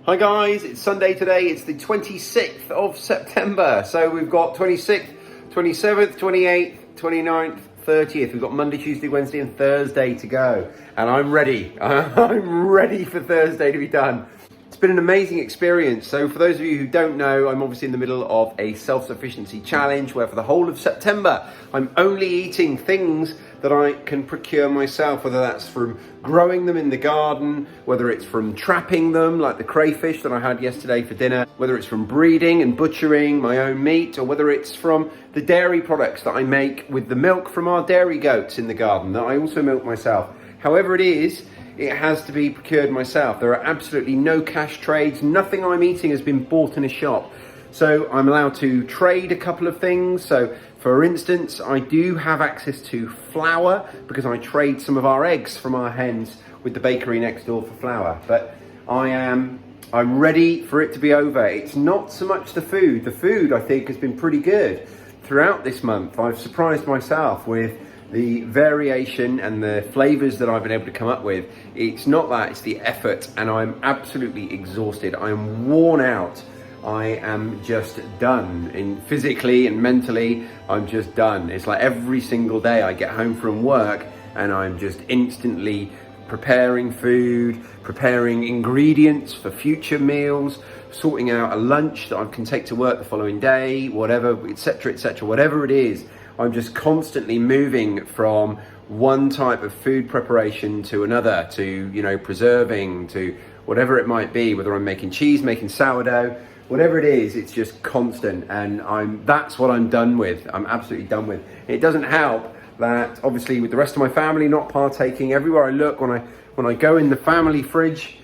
Hi guys, it's Sunday today, it's the 26th of September. So we've got 26th, 27th, 28th, 29th, 30th. We've got Monday, Tuesday, Wednesday and Thursday to go. And I'm ready. I'm ready for Thursday to be done. It's been an amazing experience. So for those of you who don't know, I'm obviously in the middle of a self-sufficiency challenge where for the whole of September, I'm only eating things that I can procure myself, whether that's from growing them in the garden, whether it's from trapping them like the crayfish that I had yesterday for dinner, whether it's from breeding and butchering my own meat, or whether it's from the dairy products that I make with the milk from our dairy goats in the garden that I also milk myself. However it is, it has to be procured myself. There are absolutely no cash trades. Nothing I'm eating has been bought in a shop. So I'm allowed to trade a couple of things. So for instance, I do have access to flour because I trade some of our eggs from our hens with the bakery next door for flour. But I'm ready for it to be over. It's not so much the food. The food I think has been pretty good throughout this month. I've surprised myself with the variation and the flavors that I've been able to come up with. It's not that, it's the effort, and I'm absolutely exhausted. I'm worn out. I am just done. Physically and mentally, I'm just done. It's like every single day I get home from work and I'm just instantly preparing food, preparing ingredients for future meals, sorting out a lunch that I can take to work the following day, whatever, etc., etc., whatever it is. I'm just constantly moving from one type of food preparation to another, to, preserving, to whatever it might be, whether I'm making cheese, making sourdough, whatever it is, it's just constant. And that's what I'm done with. I'm absolutely done with. It doesn't help that obviously with the rest of my family not partaking, everywhere I look, when I go in the family fridge,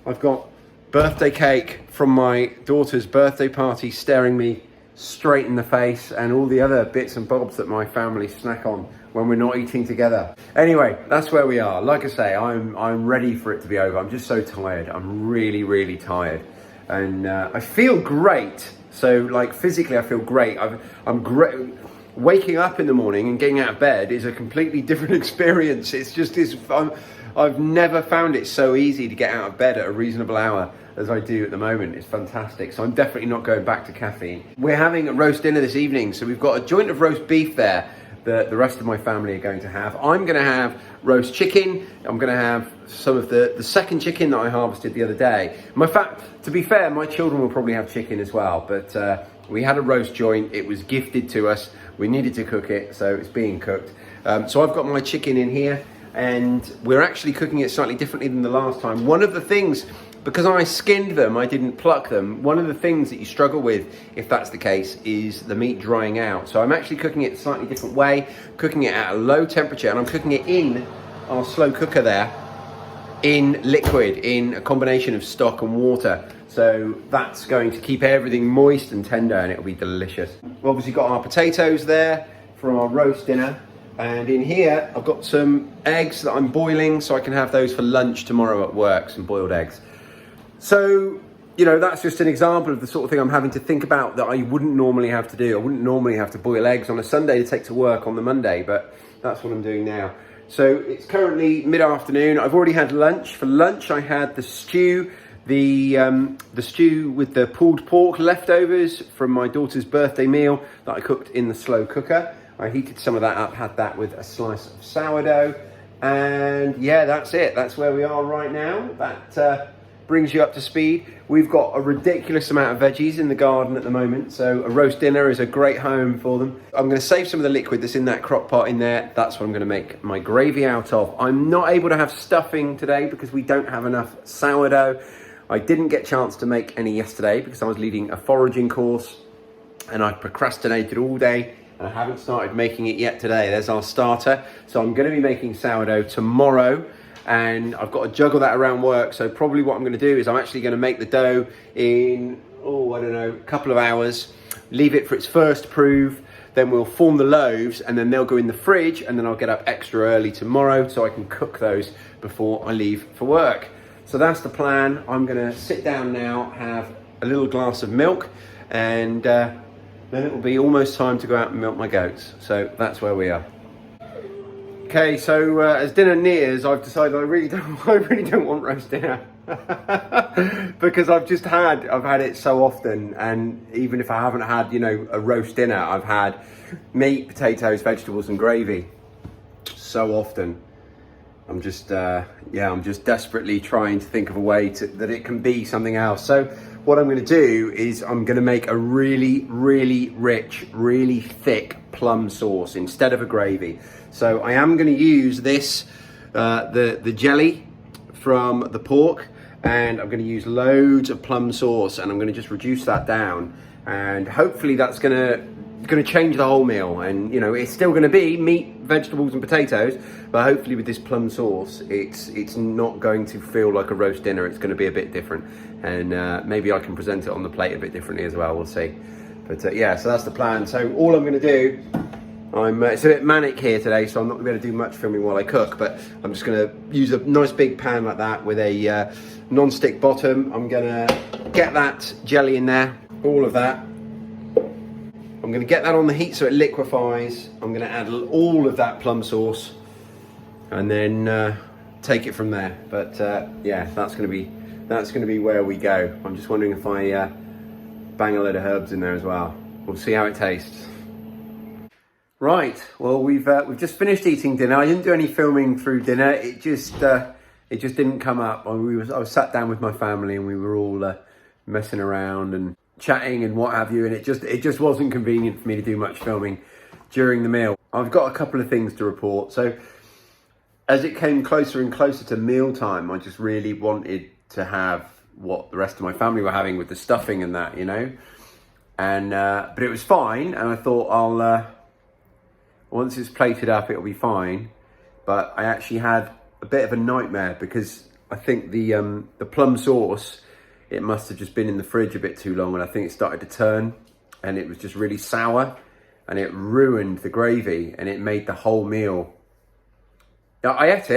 I've got birthday cake from my daughter's birthday party staring me straight in the face, and all the other bits and bobs that my family snack on when we're not eating together. Anyway, that's where we are. Like I say, I'm ready for it to be over. I'm just so tired. I'm really, really tired. And I feel great. So like physically I feel great. I'm great. Waking up in the morning and getting out of bed is a completely different experience. It's just this, I've never found it so easy to get out of bed at a reasonable hour as I do at the moment. It's fantastic. So I'm definitely not going back to caffeine. We're having a roast dinner this evening. So we've got a joint of roast beef there that the rest of my family are going to have. I'm going to have roast chicken. I'm going to have some of the second chicken that I harvested the other day. To be fair, my children will probably have chicken as well, but we had a roast joint. It was gifted to us. We needed to cook it, so it's being cooked. So I've got my chicken in here, and we're actually cooking it slightly differently than the last time. One of the things, because I skinned them, I didn't pluck them, one of the things that you struggle with, if that's the case, is the meat drying out. So I'm actually cooking it a slightly different way, cooking it at a low temperature, and I'm cooking it in our slow cooker there, in liquid, in a combination of stock and water. So that's going to keep everything moist and tender, and it'll be delicious. We've obviously got our potatoes there for our roast dinner. And in here, I've got some eggs that I'm boiling so I can have those for lunch tomorrow at work, some boiled eggs. So, that's just an example of the sort of thing I'm having to think about that I wouldn't normally have to do. I wouldn't normally have to boil eggs on a Sunday to take to work on the Monday, but that's what I'm doing now. So it's currently mid-afternoon. I've already had lunch. For lunch, I had the stew, the stew with the pulled pork leftovers from my daughter's birthday meal that I cooked in the slow cooker. I heated some of that up, had that with a slice of sourdough. And yeah, that's it. That's where we are right now. That brings you up to speed. We've got a ridiculous amount of veggies in the garden at the moment, so a roast dinner is a great home for them. I'm going to save some of the liquid that's in that crock pot in there. That's what I'm going to make my gravy out of. I'm not able to have stuffing today because we don't have enough sourdough. I didn't get a chance to make any yesterday because I was leading a foraging course and I procrastinated all day and I haven't started making it yet today. There's our starter. So I'm going to be making sourdough tomorrow, and I've got to juggle that around work. So probably what I'm going to do is I'm actually going to make the dough in, a couple of hours, leave it for its first proof, then we'll form the loaves and then they'll go in the fridge, and then I'll get up extra early tomorrow so I can cook those before I leave for work. So that's the plan. I'm going to sit down now, have a little glass of milk, and then it will be almost time to go out and milk my goats. So that's where we are. Okay, so as dinner nears, I've decided I really don't want roast dinner. Because I've had it so often, and even if I haven't had, a roast dinner, I've had meat, potatoes, vegetables and gravy so often. I'm just desperately trying to think of a way that it can be something else. So what I'm going to do is I'm going to make a really, really rich, really thick plum sauce instead of a gravy. So I am going to use this, the jelly from the pork, and I'm going to use loads of plum sauce, and I'm going to just reduce that down, and hopefully that's going to change the whole meal. And it's still going to be meat, vegetables and potatoes, but hopefully with this plum sauce it's not going to feel like a roast dinner. It's going to be a bit different, and maybe I can present it on the plate a bit differently as well. We'll see. But yeah, so that's the plan. So all I'm going to do, it's a bit manic here today, so I'm not going to be able to do much filming while I cook, but I'm just going to use a nice big pan like that with a non-stick bottom. I'm going to get that jelly in there, all of that. I'm going to get that on the heat so it liquefies. I'm going to add all of that plum sauce and then take it from there. But yeah, that's going to be where we go. I'm just wondering if I bang a load of herbs in there as well. We'll see how it tastes. Right, well we've just finished eating dinner. I didn't do any filming through dinner. It just didn't come up. I was sat down with my family and we were all messing around and chatting and what have you, and it just wasn't convenient for me to do much filming during the meal. I've got a couple of things to report. So as it came closer and closer to mealtime, I just really wanted to have what the rest of my family were having with the stuffing and that, and but it was fine, and I thought once it's plated up, it'll be fine. But I actually had a bit of a nightmare because I think the plum sauce, it must have just been in the fridge a bit too long, and I think it started to turn, and it was just really sour, and it ruined the gravy, and it made the whole meal. I ate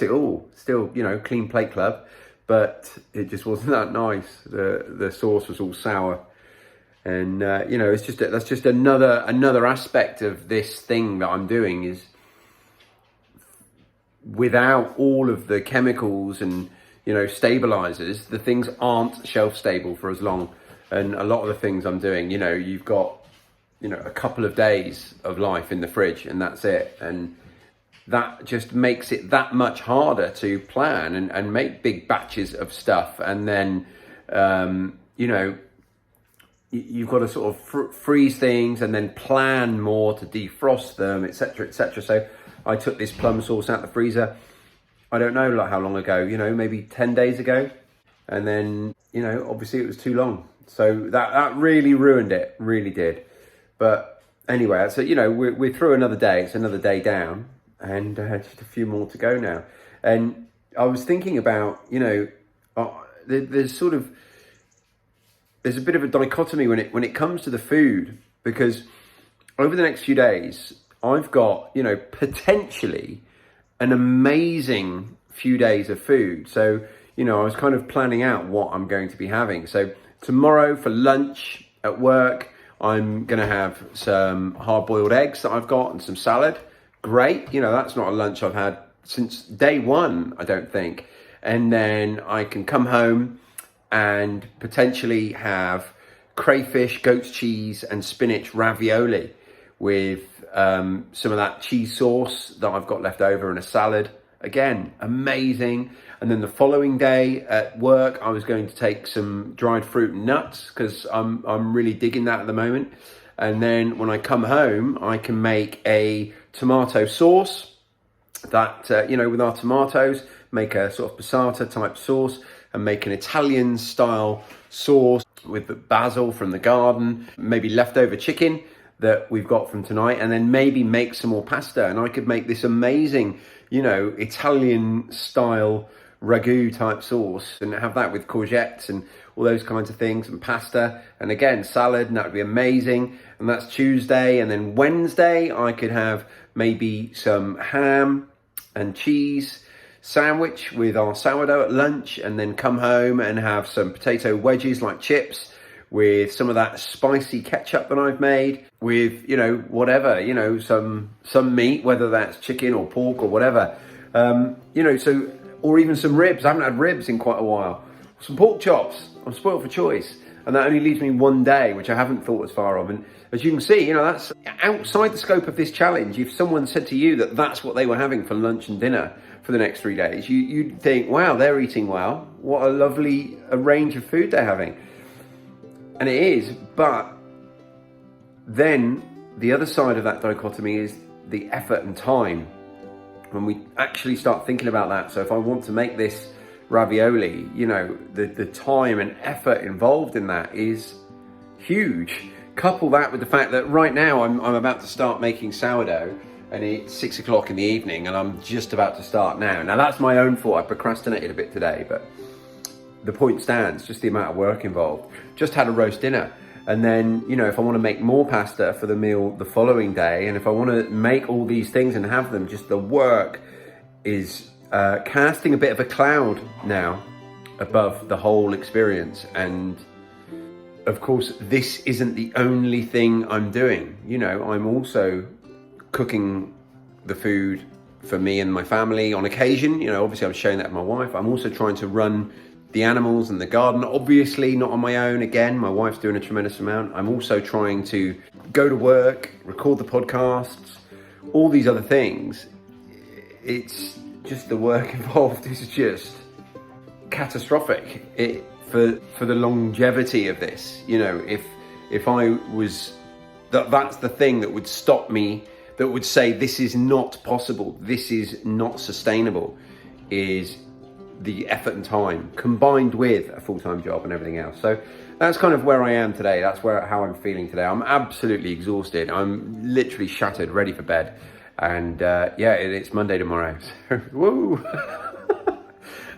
it all, still, clean plate club, but it just wasn't that nice. The sauce was all sour. And that's just another aspect of this thing that I'm doing, is without all of the chemicals and stabilizers, the things aren't shelf stable for as long. And a lot of the things I'm doing, you've got a couple of days of life in the fridge, and that's it. And that just makes it that much harder to plan and make big batches of stuff. And then you've got to sort of freeze things and then plan more to defrost them, etc., etc. So I took this plum sauce out the freezer, I don't know like how long ago, maybe 10 days ago. And then, obviously it was too long. So that really ruined it, really did. But anyway, so, we're through another day. It's another day down, and just a few more to go now. And I was thinking about, there's a bit of a dichotomy when it comes to the food, because over the next few days, I've got, potentially an amazing few days of food. So, I was kind of planning out what I'm going to be having. So tomorrow for lunch at work, I'm going to have some hard-boiled eggs that I've got and some salad. Great. That's not a lunch I've had since day one, I don't think. And then I can come home and potentially have crayfish, goat's cheese and spinach ravioli with some of that cheese sauce that I've got left over and a salad. Again, amazing. And then the following day at work, I was going to take some dried fruit and nuts because I'm really digging that at the moment. And then when I come home, I can make a tomato sauce that, with our tomatoes, make a sort of passata type sauce, and make an Italian style sauce with the basil from the garden, maybe leftover chicken that we've got from tonight, and then maybe make some more pasta. And I could make this amazing, Italian style ragu type sauce and have that with courgettes and all those kinds of things, and pasta, and again salad, and that would be amazing. And that's Tuesday. And then Wednesday I could have maybe some ham and cheese sandwich with our sourdough at lunch, and then come home and have some potato wedges like chips with some of that spicy ketchup that I've made with, whatever, some meat, whether that's chicken or pork or whatever. So Or even some ribs. I haven't had ribs in quite a while. Some pork chops. I'm spoiled for choice. And that only leaves me one day, which I haven't thought as far of. And as you can see, you know, that's outside the scope of this challenge. If someone said to you that that's what they were having for lunch and dinner for the next 3 days, you'd think, wow, they're eating well. What a lovely range of food they're having. And it is, but then the other side of that dichotomy is the effort and time. When we actually start thinking about that, so if I want to make this ravioli, you know, the time and effort involved in that is huge. Couple that with the fact that right now I'm about to start making sourdough, and it's 6 o'clock in the evening, and I'm just about to start now. Now that's my own fault. I procrastinated a bit today, but the point stands, just the amount of work involved. Just had a roast dinner. And then, you know, if I want to make more pasta for the meal the following day, and if I want to make all these things and have them, just the work is casting a bit of a cloud now above the whole experience. And of course, this isn't the only thing I'm doing. You know, I'm also cooking the food for me and my family on occasion. You know, obviously I'm sharing that with my wife. I'm also trying to run the animals and the garden, obviously not on my own. Again, my wife's doing a tremendous amount. I'm also trying to go to work, record the podcasts, all these other things. It's just the work involved is just catastrophic for the longevity of this. You know, if I was, that's the thing that would stop me, that would say this is not possible, this is not sustainable, is the effort and time combined with a full-time job and everything else. So that's kind of where I am today. That's how I'm feeling today. I'm absolutely exhausted. I'm literally shattered, ready for bed. And yeah, it's Monday tomorrow. So, woo!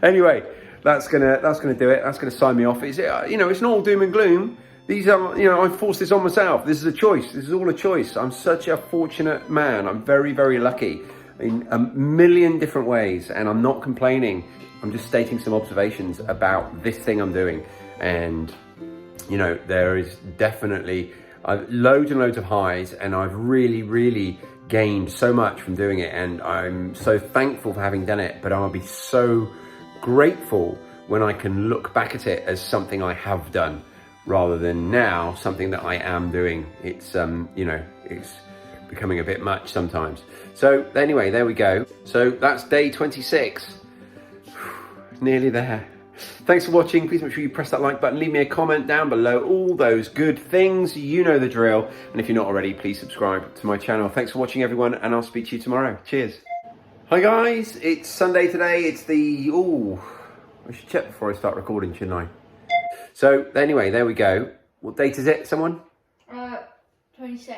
Anyway, that's gonna do it. That's gonna sign me off. It's, you know, it's not all doom and gloom. These are, you know, I forced this on myself. This is a choice. This is all a choice. I'm such a fortunate man. I'm very, very lucky in a million different ways, and I'm not complaining. I'm just stating some observations about this thing I'm doing. And, you know, there is definitely loads and loads of highs, and I've really, really gained so much from doing it. And I'm so thankful for having done it, but I'll be so grateful when I can look back at it as something I have done, rather than now something that I am doing. It's, you know, it's becoming a bit much sometimes. So anyway, there we go. So that's day 26. Nearly there. Thanks for watching. Please make sure you press that like button. Leave me a comment down below. All those good things. You know the drill. And if you're not already, please subscribe to my channel. Thanks for watching, everyone, and I'll speak to you tomorrow. Cheers. Hi, guys. It's Sunday today. It's the... Ooh, I should check before I start recording, shouldn't I? So, anyway, there we go. What date is it, someone? 26th.